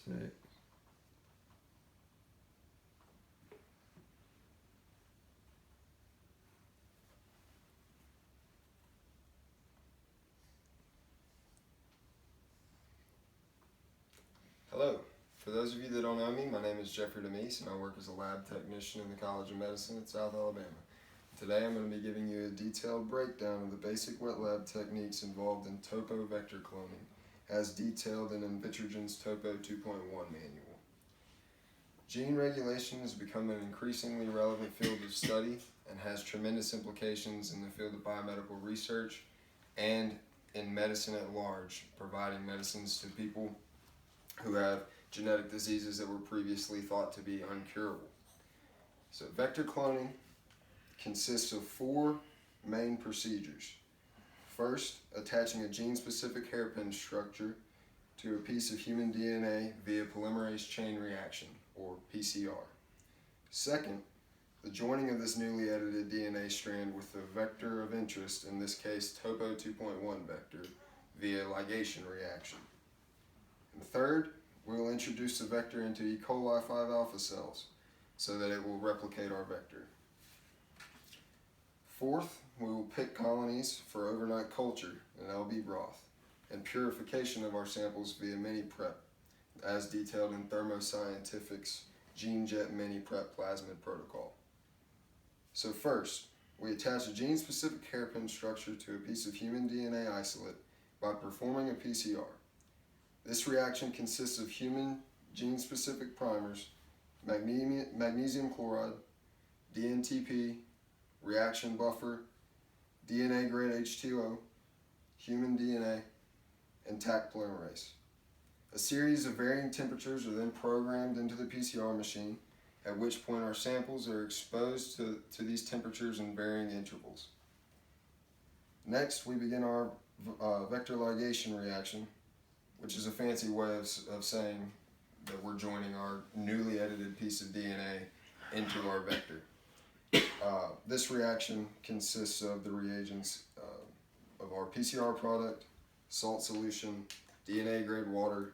Sick. Hello. For those of you that don't know me, my name is Jeffrey Demise and I work as a lab technician in the College of Medicine at South Alabama. Today I'm going to be giving you a detailed breakdown of the basic wet lab techniques involved in Topo vector cloning, as detailed in Invitrogen's Topo 2.1 manual. Gene regulation has become an increasingly relevant field of study and has tremendous implications in the field of biomedical research and in medicine at large, providing medicines to people who have genetic diseases that were previously thought to be uncurable. So vector cloning consists of four main procedures. First, attaching a gene-specific hairpin structure to a piece of human DNA via polymerase chain reaction, or PCR. Second, the joining of this newly edited DNA strand with the vector of interest, in this case Topo 2.1 vector, via ligation reaction. And third, we will introduce the vector into E. coli 5 alpha cells so that it will replicate our vector. Fourth, we will pick colonies for overnight culture in LB broth and purification of our samples via mini prep, as detailed in Thermo Scientific's GeneJet mini prep plasmid protocol. So first, we attach a gene-specific hairpin structure to a piece of human DNA isolate by performing a PCR. This reaction consists of human gene-specific primers, magnesium chloride, DNTP, reaction buffer, DNA-grade H2O, human DNA, and Taq polymerase. A series of varying temperatures are then programmed into the PCR machine, at which point our samples are exposed to these temperatures in varying intervals. Next, we begin our vector ligation reaction, which is a fancy way of saying that we're joining our newly edited piece of DNA into our vector. This reaction consists of the reagents of our PCR product, salt solution, DNA-grade water,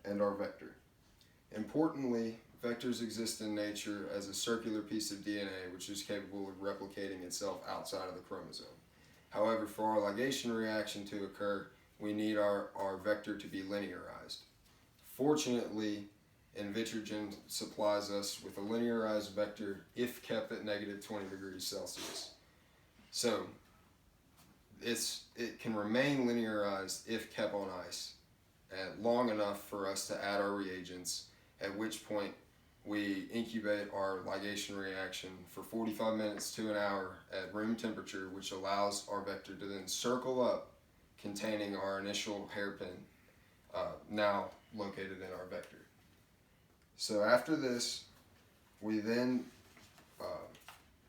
and our vector. Importantly, vectors exist in nature as a circular piece of DNA which is capable of replicating itself outside of the chromosome. However, for our ligation reaction to occur, we need our vector to be linearized. Fortunately, Invitrogen supplies us with a linearized vector if kept at negative 20 degrees Celsius. So it can remain linearized if kept on ice long enough for us to add our reagents, at which point we incubate our ligation reaction for 45 minutes to an hour at room temperature, which allows our vector to then circle up containing our initial hairpin, now located in our vector. So after this, we then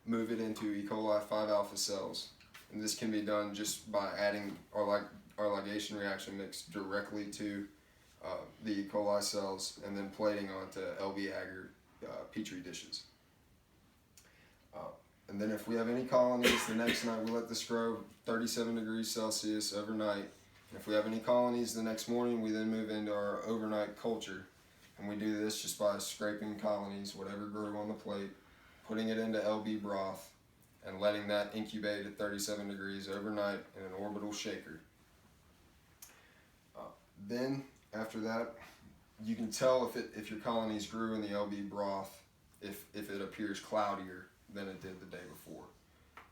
move it into E. coli 5 alpha cells, and this can be done just by adding our ligation reaction mix directly to the E. coli cells and then plating onto LB agar petri dishes. And then if we have any colonies, the next night we let this grow 37 degrees Celsius overnight. And if we have any colonies the next morning, we then move into our overnight culture. And we do this just by scraping colonies, whatever grew on the plate, putting it into LB broth, and letting that incubate at 37 degrees overnight in an orbital shaker. Then, after that, you can tell if your colonies grew in the LB broth if it appears cloudier than it did the day before.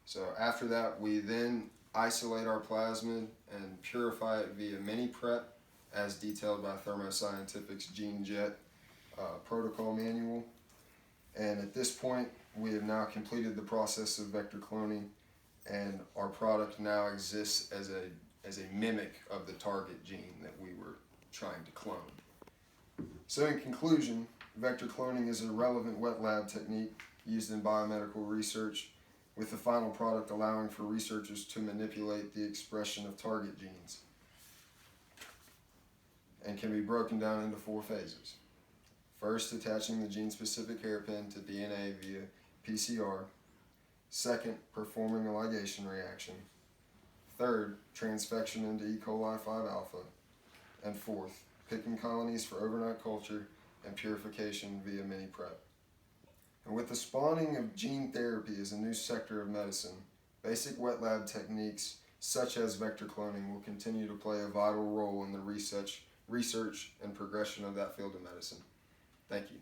So after that, we then isolate our plasmid and purify it via mini prep, as detailed by Thermo Scientific's GeneJet protocol manual. And at this point, we have now completed the process of vector cloning, and our product now exists as a mimic of the target gene that we were trying to clone. So in conclusion, vector cloning is a relevant wet lab technique used in biomedical research, with the final product allowing for researchers to manipulate the expression of target genes, and can be broken down into four phases. First, attaching the gene-specific hairpin to DNA via PCR. Second, performing a ligation reaction. Third, transfection into E. coli 5 alpha. And fourth, picking colonies for overnight culture, and purification via mini prep. And with the spawning of gene therapy as a new sector of medicine, basic wet lab techniques such as vector cloning will continue to play a vital role in the research and progression of that field of medicine. Thank you.